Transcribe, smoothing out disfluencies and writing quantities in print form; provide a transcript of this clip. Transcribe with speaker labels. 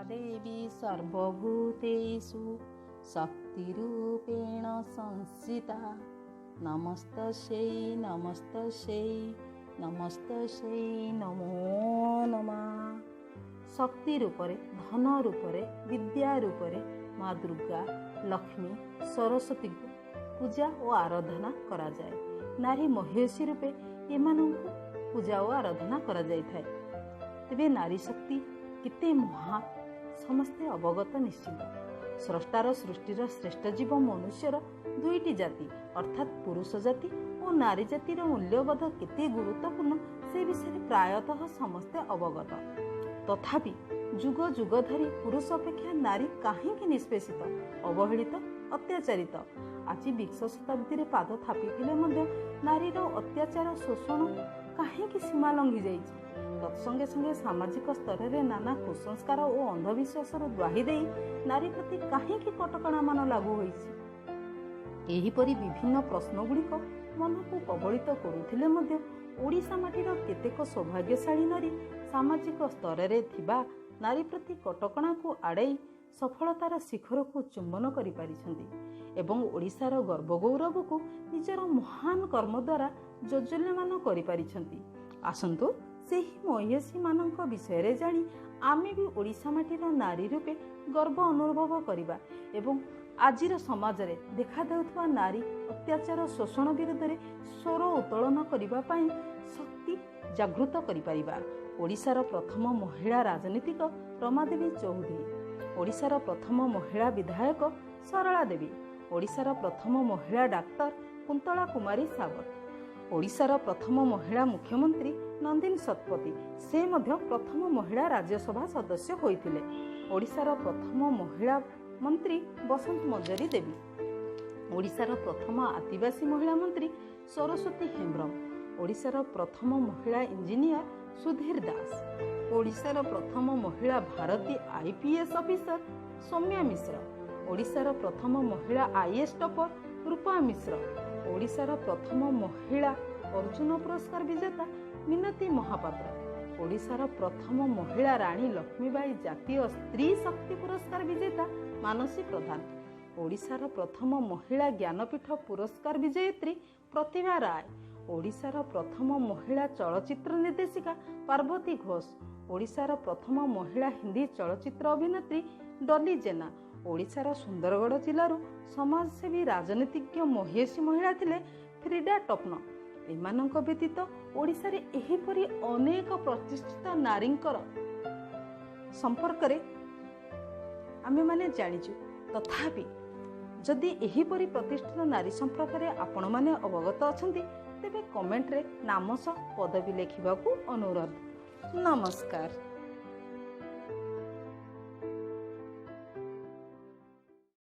Speaker 1: देवी सर्वभूतेषु शक्तिरूपेण संस्थिता नमस्तस्यै नमस्तस्यै नमस्तस्यै नमो नमः। शक्ति रूपरे धन रूपरे विद्या रूपरे माँ दुर्गा लक्ष्मी सरस्वती को पूजा और आराधना करा जाए। नारी महेशी रूपे एमानंकु पूजा और आराधना करा जाय थाए। तेबे नारी शक्ति किते महा समस्ते अवगत निश्चित। स्रष्टार सृष्टिर श्रेष्ठ जीव मनुष्यर दुईटी जाति अर्थात पुरुष जाति और नारी जातिर मूल्यबोध केते गुरुत्वपूर्ण से विषय प्रायतः समस्ते अवगत। तथापि जुग जुग धरी पुरुष अपेक्षा नारी काहींकि निष्पेषित अवहेलित अत्याचारित आज 20 शताब्दी रे पाद थापिथिले मध्य नारीर अत्याचार शोषण काहींकि सीमा लंघि जाइछि। तत्संगे संगे सामाजिक स्तर रे नाना कुसंस्कार और अंधविश्वास द्वाही दे नारी प्रति काहींकि कटकणा मान लागू होइछि। एहिपरि विभिन्न प्रश्न गुड़िक मन को कबलित करुथिले मध्य ओडिशा माटीर केतेक सौभाग्यशाली नारी सामाजिक स्तर रे थिबा नारी प्रति कटकणा को आड़ाई सफलतार शिखर को चुंबन करि पारिछन्ति एवं ओडिशार गर्व गौरव को निजर महान कर्म द्वारा जोजल्यमान करि पारिछन्ति। आसंतु सेही महेशी मानक विषय रे जानी आमे भी ओडिशा माटीर नारी रूपे गर्व अनुभव करिबा एवं आजिर समाज रे देखा देउथबा नारी अत्याचार शोषण विरुद्ध रे स्वर उत्तोलन करिबा पई शक्ति जागृत करि परिबा। ओडिशार प्रथम महिला राजनीतिक रमादेवी चौधरी, ओडिशार प्रथम महिला विधायक सरला देवी, ओडिशार प्रथम महिला डाक्टर कुंतला कुमारी सावत, ओडिशार प्रथम महिला मुख्यमंत्री नंदिनी शतपथी से मध्य प्रथम महिला राज्यसभा सदस्य होइथिले। ओडिशार प्रथम महिला मंत्री बसंत मंजरी देवी, ओडिशार प्रथम आदिवासी महिला मंत्री सरस्वती हेम्ब्रम, ओडिशार प्रथम महिला इंजीनियर सुधीर दास, ओडिशार प्रथम महिला भारतीय आईपीएस ऑफिसर सौम्या मिश्र, ओडिशार प्रथम महिला आईएएस टॉपर रूपा मिश्र, ओडिशार प्रथम महिला अर्जुन पुरस्कार विजेता मिनती महापात्र, ओडिशार प्रथम महिला रानी लक्ष्मीबाई जातीय स्त्री शक्ति पुरस्कार विजेता मानसी प्रधान, ओडिशार प्रथम महिला ज्ञानपीठ पुरस्कार विजेत्री प्रतिभा राय, ओडिशार प्रथम महिला चलचित्र निर्देशिका पार्वती घोष, ओडिशार प्रथम महिला हिंदी चलचित्र अभिनेत्री डॉली जेना, ओडिशार सुंदरगढ़ जिल्लारू समाजसेवी राजनीतिज्ञ महेशी महिला थिले फ्रीडा टपन। एमानंक व्यतीत ओडिशारे एहिपरि अनेक प्रतिष्ठित नारींकर संपर्क रे आमे माने जानिछु। तथापि जदि एहिपरि प्रतिष्ठित नारी संपर्क रे आपण माने अवगत अछंती तेबे कमेंट रे नाम सह पदवी लेखिबाकू अनुरोध। नमस्कार।